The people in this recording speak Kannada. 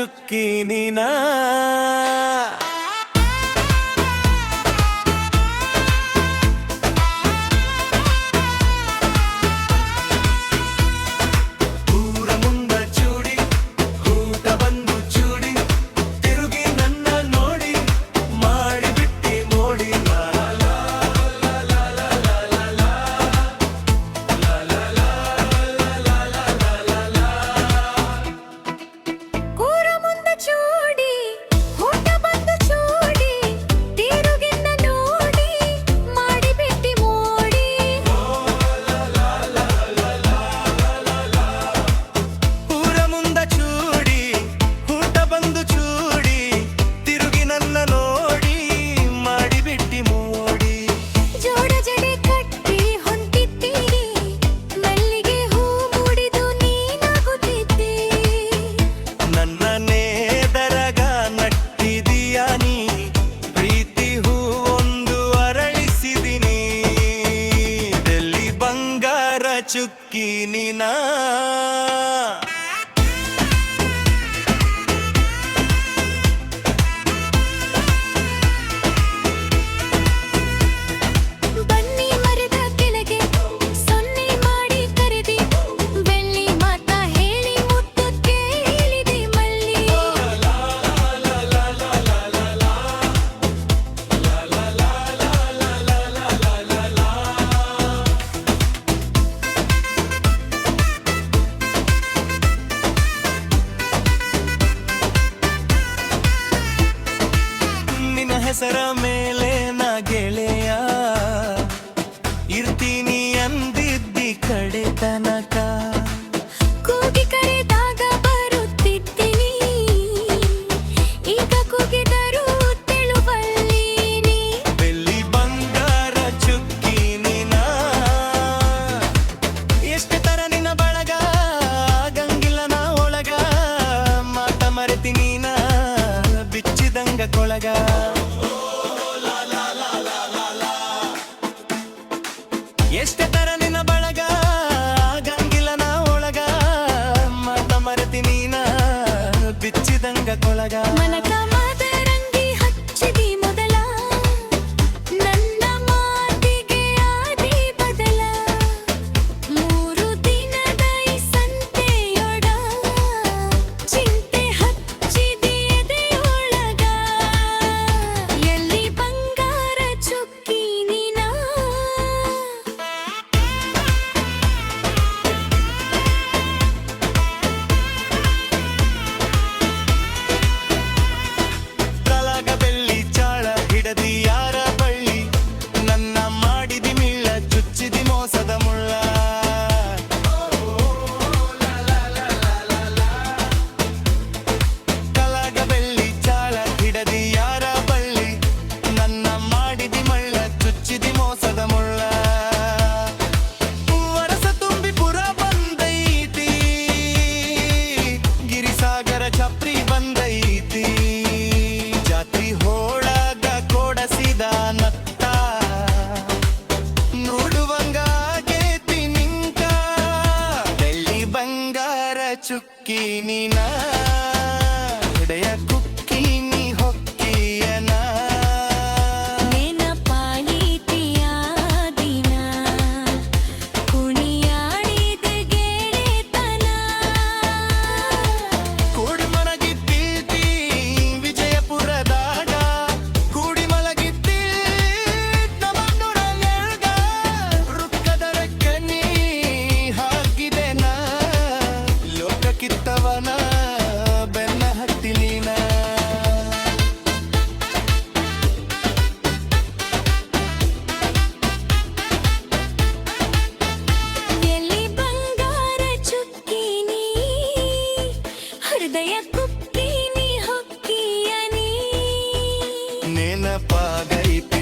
ಚುಕ್ಕಿ ನೀನ ಚುಕ್ಕಿ ನೀನ ಹೆಸರ ಮೇಲೆ ನಾ ಗೆಳೆಯ ಇರ್ತೀನಿ ಅಂದಿದ್ದಿ ಕಡೆ ತನಕ ಕೂಗಿ ಕರೆದಾಗ ಬರುತ್ತಿದ್ದೀನಿ ಈಗ ಕೂಗಿದರೂ ತೆಳುವಲ್ಲಿ ಬೆಳ್ಳಿ ಬಂಗಾರ ಚುಕ್ಕಿ ನೀನ ಎಷ್ಟೇ ತರ ನಿನ್ನ ಬಳಗ ಗಂಗಿಲ್ಲ ನಾ ಒಳಗ ಮಾತ ಮರೆತಿ ನೀನ ಬಿಚ್ಚಿದಂಗ ಕೊಳಗ ಎಷ್ಟೇ ತರ ನಿನ್ನ ಬಳಗ ಗಂಗಿಲ್ಲ ನಾ ಒಳಗ ಮಾತ ಮರೆತಿ ನೀನ ಬಿಚ್ಚಿದಂಗ ಕೊಳಗ ಮನಕ ಮಾದರಂಗಿ ಹಚ್ಚಿದಿ ಮೊದಲ ನನ್ನ ಮಾತಿಗೆ ಆದಿ ಬದಲ 3 ದಿನದ ಈ ಸಂತೆಯೊಡ ಚಿಂತೆ ಹಚ್ಚಿದಿ ಎದೆಯೊಳಗ ಎಲ್ಲಿ ಬಂಗಾರ ಚುಕ್ಕಿ ನೀನ ಛಪ್ರಿ ಬಂದೈತಿ ಜಾತ್ರಿ ಹೋಳಾಗ ಕೊಡಸಿದ ನತ್ತ ನೋಡುವಂಗಾಗೇತಿ ನಿಂಕ ಬೆಳ್ಳಿ ಬಂಗಾರ ಚುಕ್ಕಿ ನೀನ ಹೃದಯ ಕುಕ್ಕಿ ನೀ ಹೊಕ್ಕಿಯನ ನೆನಪಾಯಿತಿಯ ದಿನ ಕುಣಿಯಾಡಿದ ಗೆಳೆತನ ಕೂಡಿ ಮಲಗಿದ್ದೀತಿ ವಿಜಯಪುರದಾಗ ಕೂಡಿ ಮಲಗಿದ್ದಿ ನಮ್ಮಣ್ಣೂರ ನೆಳ್ಗ ರುಕ್ಕದ ರೆಕ್ಕನಿ ಹಾಕಿದೆ ನಾ ಲೋಕಕ್ಕಿತ್ತವನ ಬೆನ್ನ ಹತ್ತಿ ನೀನ ಎಲ್ಲಿ ಬಂಗಾರ ಚುಕ್ಕಿ ನೀ ಹೃದಯ ಕುಕ್ಕಿ ನೀ ಹೊಕ್ಕಿಯ ನೀ ನೆನಪಾಗೈತಿ